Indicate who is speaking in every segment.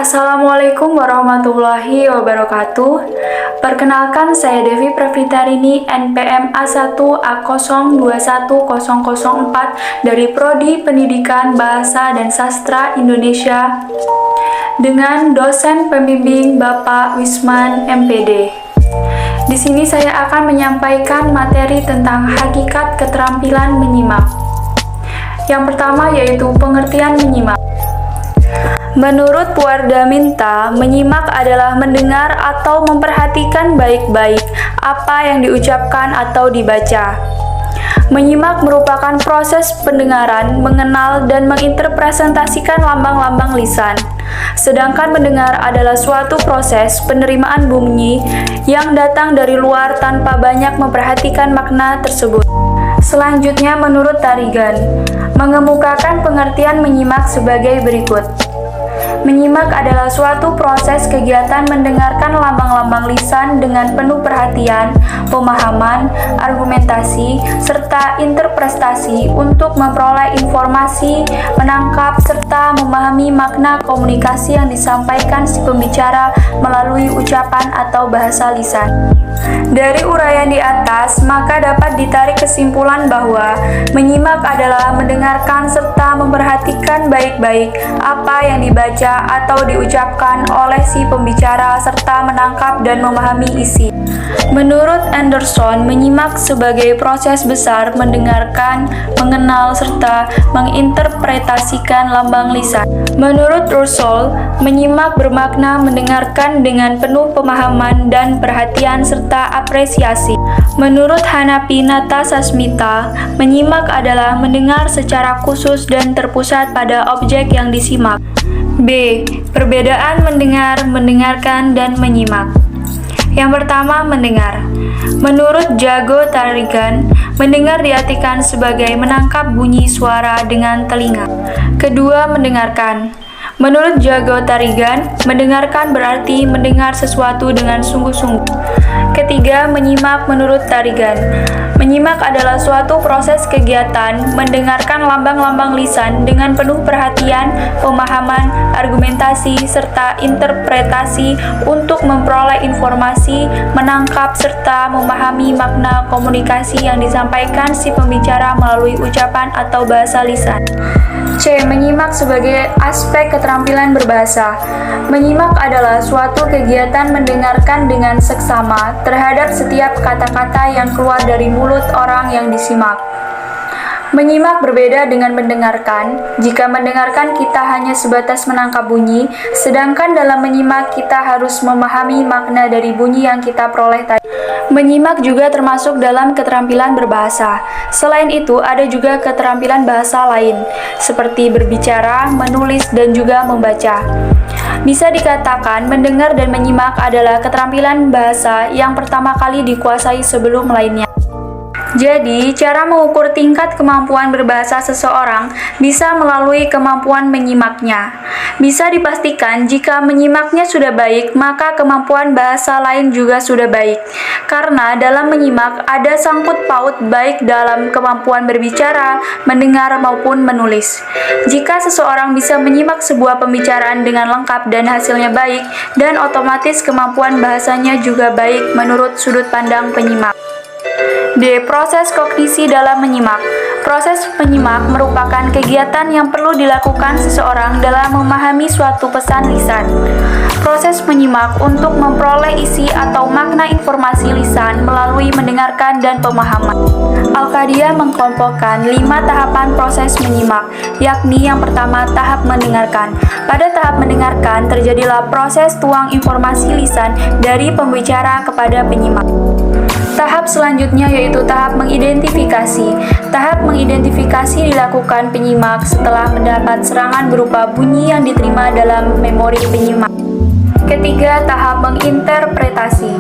Speaker 1: Assalamualaikum warahmatullahi wabarakatuh. Perkenalkan, saya Devi Pravitarini, NPM A1A021004 dari Prodi Pendidikan Bahasa dan Sastra Indonesia dengan dosen pembimbing Bapak Wisman MPD. Di sini saya akan menyampaikan materi tentang hakikat keterampilan menyimak. Yang pertama yaitu pengertian menyimak. Menurut Puarda Minta, menyimak adalah mendengar atau memperhatikan baik-baik apa yang diucapkan atau dibaca. Menyimak merupakan proses pendengaran, mengenal dan menginterpretasikan lambang-lambang lisan. Sedangkan mendengar adalah suatu proses penerimaan bunyi yang datang dari luar tanpa banyak memperhatikan makna tersebut. Selanjutnya menurut Tarigan, mengemukakan pengertian menyimak sebagai berikut. Menyimak adalah suatu proses kegiatan mendengarkan lambang-lambang lisan dengan penuh perhatian, pemahaman, argumentasi, serta interpretasi untuk memperoleh informasi, menangkap, serta memahami makna komunikasi yang disampaikan si pembicara melalui ucapan atau bahasa lisan. Dari uraian di atas, maka dapat ditarik kesimpulan bahwa menyimak adalah mendengarkan serta memperhatikan baik-baik apa yang dibaca atau diucapkan oleh si pembicara serta menangkap dan memahami isi. Menurut Anderson, menyimak sebagai proses besar mendengarkan, mengenal, serta menginterpretasikan lambang lisan. Menurut Russell, menyimak bermakna mendengarkan dengan penuh pemahaman dan perhatian serta apresiasi. Menurut Hanapi Natasasmita, menyimak adalah mendengar secara khusus dan terpusat pada objek yang disimak. B. Perbedaan mendengar, mendengarkan, dan menyimak. Yang pertama, mendengar. Menurut Jago Tarigan, mendengar diartikan sebagai menangkap bunyi suara dengan telinga. Kedua, mendengarkan. Menurut Jago Tarigan, mendengarkan berarti mendengar sesuatu dengan sungguh-sungguh. Ketiga, menyimak menurut Tarigan. Menyimak adalah suatu proses kegiatan mendengarkan lambang-lambang lisan dengan penuh perhatian, pemahaman, argumentasi, serta interpretasi untuk memperoleh informasi, menangkap, serta memahami makna komunikasi yang disampaikan si pembicara melalui ucapan atau bahasa lisan. C. Menyimak sebagai aspek keterampilan berbahasa. Menyimak adalah suatu kegiatan mendengarkan dengan seksama terhadap setiap kata-kata yang keluar dari mulut orang yang disimak. Menyimak berbeda dengan mendengarkan. Jika mendengarkan kita hanya sebatas menangkap bunyi, sedangkan dalam menyimak kita harus memahami makna dari bunyi yang kita peroleh tadi. Menyimak juga termasuk dalam keterampilan berbahasa. Selain itu, ada juga keterampilan bahasa lain, seperti berbicara, menulis, dan juga membaca. Bisa dikatakan, mendengar dan menyimak adalah keterampilan bahasa yang pertama kali dikuasai sebelum lainnya. Jadi, cara mengukur tingkat kemampuan berbahasa seseorang bisa melalui kemampuan menyimaknya. Bisa dipastikan jika menyimaknya sudah baik, maka kemampuan bahasa lain juga sudah baik. Karena dalam menyimak ada sangkut paut baik dalam kemampuan berbicara, mendengar, maupun menulis. Jika seseorang bisa menyimak sebuah pembicaraan dengan lengkap dan hasilnya baik, dan otomatis kemampuan bahasanya juga baik menurut sudut pandang penyimak. D. Proses kognisi dalam menyimak. Proses menyimak merupakan kegiatan yang perlu dilakukan seseorang dalam memahami suatu pesan lisan. Proses menyimak untuk memperoleh isi atau makna informasi lisan melalui mendengarkan dan pemahaman. Al-Qadia mengkelompokkan 5 tahapan proses menyimak, yakni yang pertama tahap mendengarkan. Pada tahap mendengarkan terjadilah proses tuang informasi lisan dari pembicara kepada penyimak. Tahap selanjutnya yaitu tahap mengidentifikasi. Tahap mengidentifikasi dilakukan penyimak setelah mendapat serangan berupa bunyi yang diterima dalam memori penyimak. Ketiga, tahap menginterpretasi.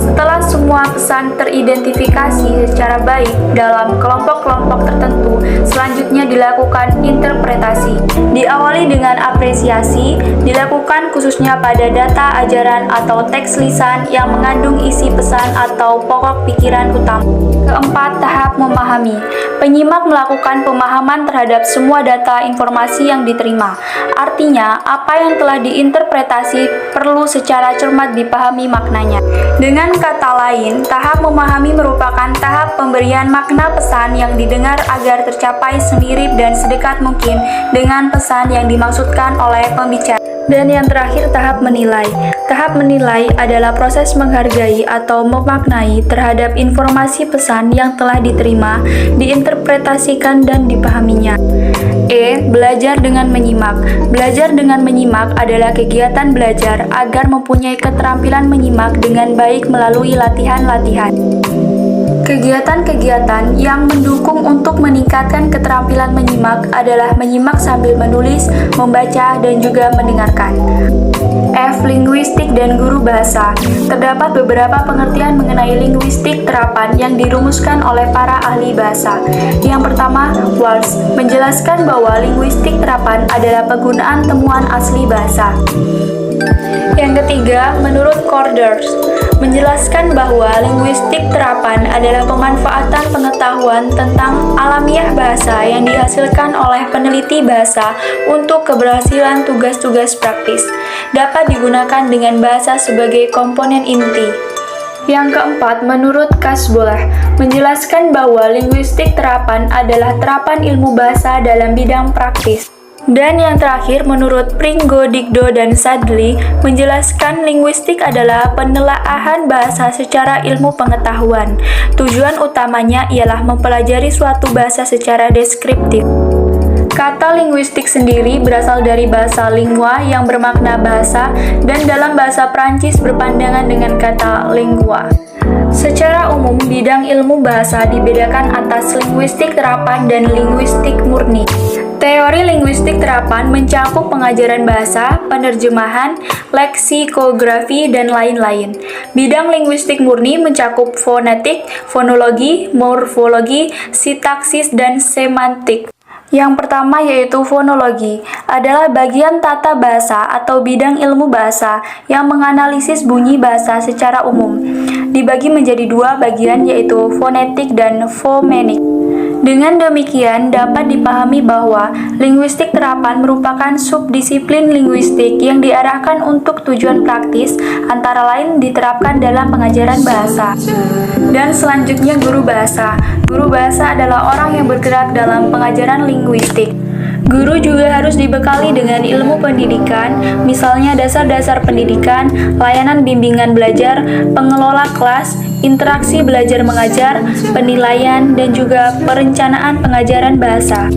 Speaker 1: Setelah semua pesan teridentifikasi secara baik dalam kelompok-kelompok tertentu, selanjutnya dilakukan interpretasi. Diawali dengan apresiasi, dilakukan khususnya pada data ajaran atau teks lisan yang mengandung isi pesan atau pokok pikiran utama. Keempat, tahap memahami. Penyimak melakukan pemahaman terhadap semua data informasi yang diterima. Artinya, apa yang telah diinterpretasi perlu secara cermat dipahami maknanya. Dengan kata lain, tahap memahami merupakan tahap pemberian makna pesan yang didengar agar tercapai semirip dan sedekat mungkin dengan pesan yang dimaksudkan oleh pembicara. Dan yang terakhir, tahap menilai. Tahap menilai adalah proses menghargai atau memaknai terhadap informasi pesan yang telah diterima, diinterpretasikan, dan dipahaminya. Belajar dengan menyimak. Belajar dengan menyimak adalah kegiatan belajar agar mempunyai keterampilan menyimak dengan baik melalui latihan-latihan. Kegiatan-kegiatan yang mendukung untuk meningkatkan keterampilan menyimak adalah menyimak sambil menulis, membaca, dan juga mendengarkan. Linguistik dan guru bahasa. Terdapat beberapa pengertian mengenai linguistik terapan yang dirumuskan oleh para ahli bahasa. Yang pertama, Walsh menjelaskan bahwa linguistik terapan adalah penggunaan temuan asli bahasa. Yang ketiga, menurut Corders, menjelaskan bahwa linguistik terapan adalah pemanfaatan pengetahuan tentang alamiah bahasa yang dihasilkan oleh peneliti bahasa untuk keberhasilan tugas-tugas praktis, dapat digunakan dengan bahasa sebagai komponen inti. Yang keempat, menurut Casbolah, menjelaskan bahwa linguistik terapan adalah terapan ilmu bahasa dalam bidang praktis. Dan yang terakhir, menurut Pringo, Digdo, dan Sadley, menjelaskan linguistik adalah penelaahan bahasa secara ilmu pengetahuan. Tujuan utamanya ialah mempelajari suatu bahasa secara deskriptif. Kata linguistik sendiri berasal dari bahasa lingua yang bermakna bahasa, dan dalam bahasa Prancis berpandangan dengan kata lingua. Secara umum, bidang ilmu bahasa dibedakan atas linguistik terapan dan linguistik murni. Teori linguistik terapan mencakup pengajaran bahasa, penerjemahan, leksikografi, dan lain-lain. Bidang linguistik murni mencakup fonetik, fonologi, morfologi, sintaksis, dan semantik. Yang pertama yaitu fonologi, adalah bagian tata bahasa atau bidang ilmu bahasa yang menganalisis bunyi bahasa secara umum. Dibagi menjadi dua bagian yaitu fonetik dan fomenik. Dengan demikian, dapat dipahami bahwa linguistik terapan merupakan subdisiplin linguistik yang diarahkan untuk tujuan praktis, antara lain diterapkan dalam pengajaran bahasa. Dan selanjutnya, guru bahasa. Guru bahasa adalah orang yang bergerak dalam pengajaran linguistik. Guru juga harus dibekali dengan ilmu pendidikan, misalnya dasar-dasar pendidikan, layanan bimbingan belajar, pengelola kelas, interaksi belajar mengajar, penilaian, dan juga perencanaan pengajaran bahasa.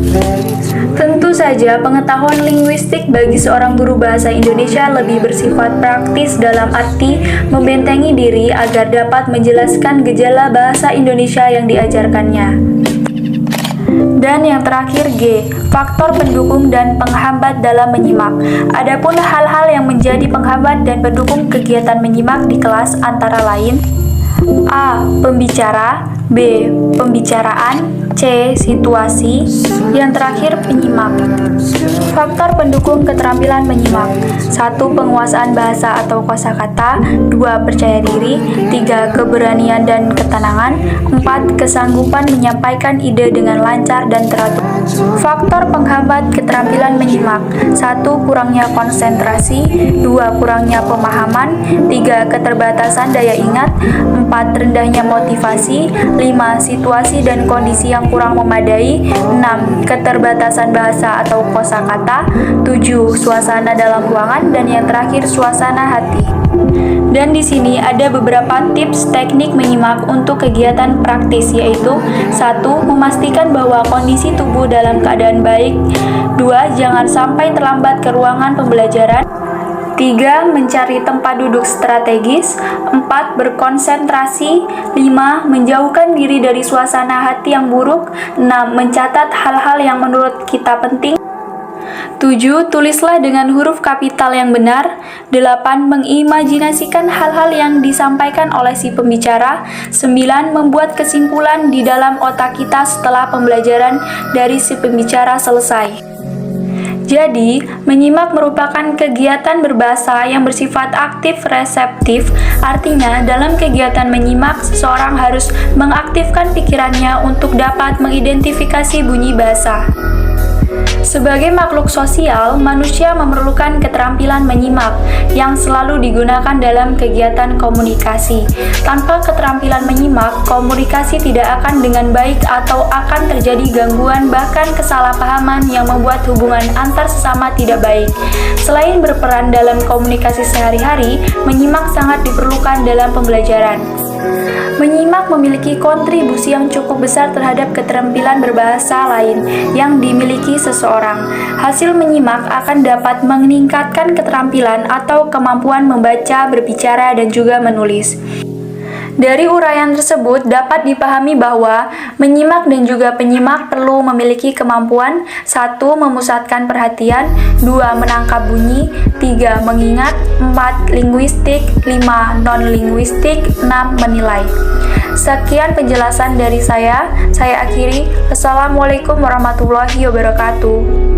Speaker 1: Tentu saja, pengetahuan linguistik bagi seorang guru bahasa Indonesia lebih bersifat praktis dalam arti membentengi diri agar dapat menjelaskan gejala bahasa Indonesia yang diajarkannya. Dan yang terakhir G, faktor pendukung dan penghambat dalam menyimak. Adapun hal-hal yang menjadi penghambat dan pendukung kegiatan menyimak di kelas antara lain: A. Pembicara, B. Pembicaraan, C. Situasi, yang terakhir penyimak. Faktor pendukung keterampilan menyimak: 1. Penguasaan bahasa atau kosakata, 2. Percaya diri, 3. Keberanian dan ketenangan, 4. Kesanggupan menyampaikan ide dengan lancar dan teratur. Faktor penghambat keterampilan menyimak: 1. Kurangnya konsentrasi, 2. Kurangnya pemahaman, 3. Keterbatasan daya ingat, 4. Rendahnya motivasi, 5. Situasi dan kondisi yang kurang memadai, 6. Keterbatasan bahasa atau kosakata, 7. Suasana dalam ruangan, dan yang terakhir suasana hati. Dan di sini ada beberapa tips teknik menyimak untuk kegiatan praktis, yaitu 1. Memastikan bahwa kondisi tubuh dalam keadaan baik, 2. Jangan sampai terlambat ke ruangan pembelajaran, 3. Mencari tempat duduk strategis, 4. Berkonsentrasi, 5. Menjauhkan diri dari suasana hati yang buruk, 6. Mencatat hal-hal yang menurut kita penting, 7. Tulislah dengan huruf kapital yang benar. 8. Mengimajinasikan hal-hal yang disampaikan oleh si pembicara. 9. Membuat kesimpulan di dalam otak kita setelah pembelajaran dari si pembicara selesai. Jadi, menyimak merupakan kegiatan berbahasa yang bersifat aktif reseptif. Artinya, dalam kegiatan menyimak, seseorang harus mengaktifkan pikirannya untuk dapat mengidentifikasi bunyi bahasa. Sebagai makhluk sosial, manusia memerlukan keterampilan menyimak yang selalu digunakan dalam kegiatan komunikasi. Tanpa keterampilan menyimak, komunikasi tidak akan dengan baik atau akan terjadi gangguan bahkan kesalahpahaman yang membuat hubungan antar sesama tidak baik. Selain berperan dalam komunikasi sehari-hari, menyimak sangat diperlukan dalam pembelajaran. Menyimak memiliki kontribusi yang cukup besar terhadap keterampilan berbahasa lain yang dimiliki seseorang. Hasil menyimak akan dapat meningkatkan keterampilan atau kemampuan membaca, berbicara, dan juga menulis. Dari uraian tersebut dapat dipahami bahwa menyimak dan juga penyimak perlu memiliki kemampuan 1. Memusatkan perhatian, 2. Menangkap bunyi, 3. Mengingat, 4. Linguistik, 5. Non-linguistik, 6. Menilai. Sekian penjelasan dari saya akhiri. Assalamualaikum warahmatullahi wabarakatuh.